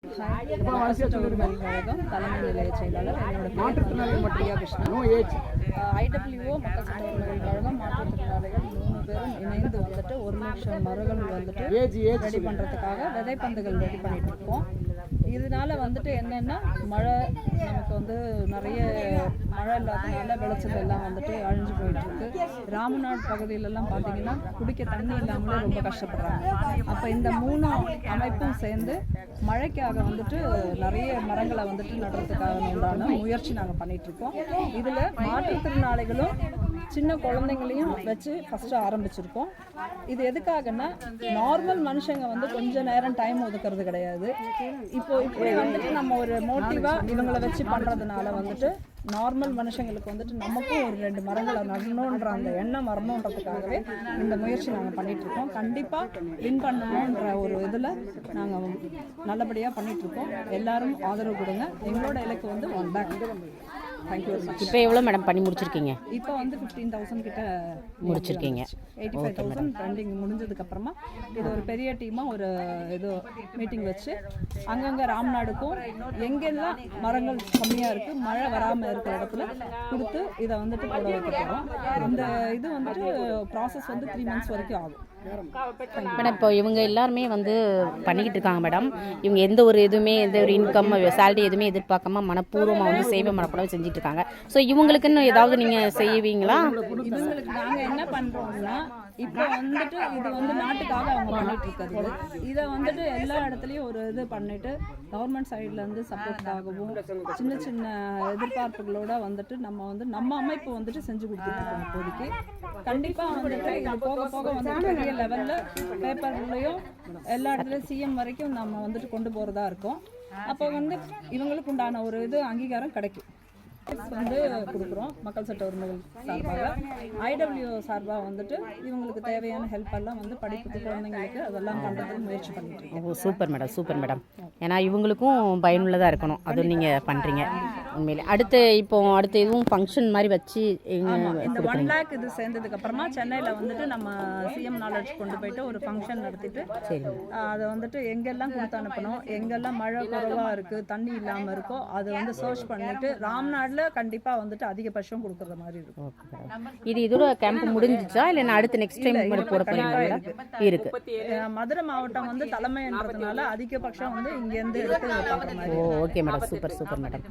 கழகம் தலைமை நிலைய செயலாளர். என்னோட பேர் பிரியா கிருஷ்ணன். IWO மக்கள் சட்ட உரிமைகள் கழகம் மாற்றுத்திறனாளிகள் 3 பேரும் இணைந்து வந்துட்டு 1,00,000 மரங்கள் வந்துட்டு ரெடி பண்ணுறதுக்காக விதைப்பந்துகள் ரெடி பண்ணிட்டு இருக்கோம். இதனால வந்துட்டு என்னென்னா மழை நமக்கு வந்து நிறைய மழை இல்லாதனால விளைச்சல் எல்லாம் வந்துட்டு அழிஞ்சு போயிட்டுருக்கு. ராமநாடு பகுதியிலலாம் பார்த்திங்கன்னா குடிக்க தண்ணி இல்லாமலே ரொம்ப கஷ்டப்படுறாங்க. அப்போ இந்த 3 அமைப்பும் சேர்ந்து மழைக்காக வந்துட்டு நிறைய மரங்களை வந்துட்டு நடுறதுக்காக உண்டான முயற்சி நாங்கள் பண்ணிகிட்ருக்கோம். இதில் மாற்றுத்திறனாளிகளும் சின்ன குழந்தைங்களையும் வச்சு ஃபஸ்ட்டு ஆரம்பிச்சிருக்கோம். இது எதுக்காகன்னா நார்மல் மனுஷங்க வந்து கொஞ்சம் நேரம் டைம் ஒதுக்கிறது கிடையாது. இப்படி வந்துட்டு நம்ம ஒரு மோட்டிவாக இவங்களை வச்சு பண்ணுறதுனால வந்துட்டு நார்மல் மனுஷங்களுக்கு வந்துட்டு நமக்கும் ஒரு 2 மரங்களை நடணுன்ற அந்த எண்ணம் வரணுன்றதுக்காகவே இந்த முயற்சி நாங்கள் பண்ணிகிட்ருக்கோம். கண்டிப்பாக வின் பண்ணணுன்ற ஒரு இதில் நாங்கள் நல்லபடியாக பண்ணிகிட்ருக்கோம். எல்லாரும் ஆதரவு கொடுங்க. எங்களோட இலக்கு வந்து 1 lakh. Thank you very much. இப்போ எவ்வளோ மேடம் பண்ணி முடிச்சிருக்கீங்க? இப்போ வந்து 15,000 கிட்ட முடிச்சிருக்கீங்க. 85,000 ரன்னிங் முடிஞ்சதுக்கப்புறமா இது ஒரு பெரிய டீமாக ஒரு இது மீட்டிங் வச்சு அங்கங்கே ராம்நாடுக்கும் எங்கெல்லாம் மரங்கள் கம்மியாக இருக்குது, மழை வராமல் இருக்கிற இடத்துல கொடுத்து இதை வந்துட்டு போட வைக்க போகிறோம். இந்த இது வந்துட்டு ப்ராசஸ் வந்து 3 months வரைக்கும் ஆகும். மேடம் இப்போ இவங்க எல்லாருமே வந்து பண்ணிக்கிட்டு இருக்காங்க மேடம். இவங்க எந்த ஒரு இன்கம் சேலரி எதுவுமே எதிர்பார்க்காம மனப்பூர்வமாக வந்து சேவை மனப்பூர்வமாக செஞ்சுட்டு இருக்காங்க. ஸோ இவங்களுக்குன்னு ஏதாவது நீங்கள் செய்வீங்களா? இவங்களுக்கு நாங்கள் என்ன பண்ணுறோம்னா இப்போ வந்துட்டு இது வந்து நாட்டுக்காக அவங்க பண்ணிட்டு இருக்கிறது. இதை வந்துட்டு எல்லா இடத்துலையும் ஒரு இது பண்ணிட்டு கவர்மெண்ட் சைட்லேருந்து சப்போர்ட்டாகவும் சின்ன சின்ன எதிர்பார்ப்புகளோட வந்துட்டு நம்ம அமைப்பு வந்துட்டு செஞ்சு கொடுத்துட்ருக்கோம். இப்போதைக்கு கண்டிப்பாக வந்துட்டு இது போக போக வந்துட்டு பெரிய லெவலில் பேப்பர்லையும் எல்லா இடத்துலையும் CM வரைக்கும் நம்ம வந்துட்டு கொண்டு போகிறதா இருக்கோம். அப்போ வந்து இவங்களுக்கு உண்டான ஒரு இது அங்கீகாரம் கிடைக்கும். வந்து கொடுக்குறோம் மக்கள் சட்ட உரிமைகள் சார்பாக. IWO சார்பாக வந்துட்டு இவங்களுக்கு தேவையான ஹெல்ப் எல்லாம் வந்து படிப்புக்கு குழந்தைங்களுக்கு அதெல்லாம் பண்ணுறதுக்கு முயற்சி பண்ணிட்டு இருக்கோம். ஓ சூப்பர் மேடம், சூப்பர் மேடம். ஏன்னா இவங்களுக்கும் பயனுள்ளதாக இருக்கணும், அதுவும் நீங்கள் பண்ணுறீங்க உண்மையிலே. அடுத்து எதுவும் ஃபங்க்ஷன் மாதிரி வச்சு இந்த 1 lakh இது சேர்ந்ததுக்கு அப்புறமா சென்னையில் வந்துட்டு நம்ம CM நாலேஜ் கொண்டு போயிட்டு ஒரு ஃபங்க்ஷன் நடத்திட்டு அதை வந்துட்டு எங்கெல்லாம் கொடுத்து அனுப்பணும், எங்கெல்லாம் மழை குறைவாக இருக்குது, தண்ணி இல்லாமல் இருக்கோ அதை வந்து சர்ச் பண்ணிட்டு ராம்நாடு கண்டிப்பா வந்துட்டு அதிகபட்சம் கொடுக்கற மாதிரி இருக்கும். இது இதோட கேம்ப் முடிஞ்சிச்சா இல்ல அடுத்து நெக்ஸ்ட் டைம் போட போறீங்களா? இருக்கு. மதுரை மாவட்டம் வந்து தலைமைன்றதுனால அதிகபட்சம் வந்து இங்க இருந்து எடுத்து பண்ற மாதிரி. Okay madam, super madam.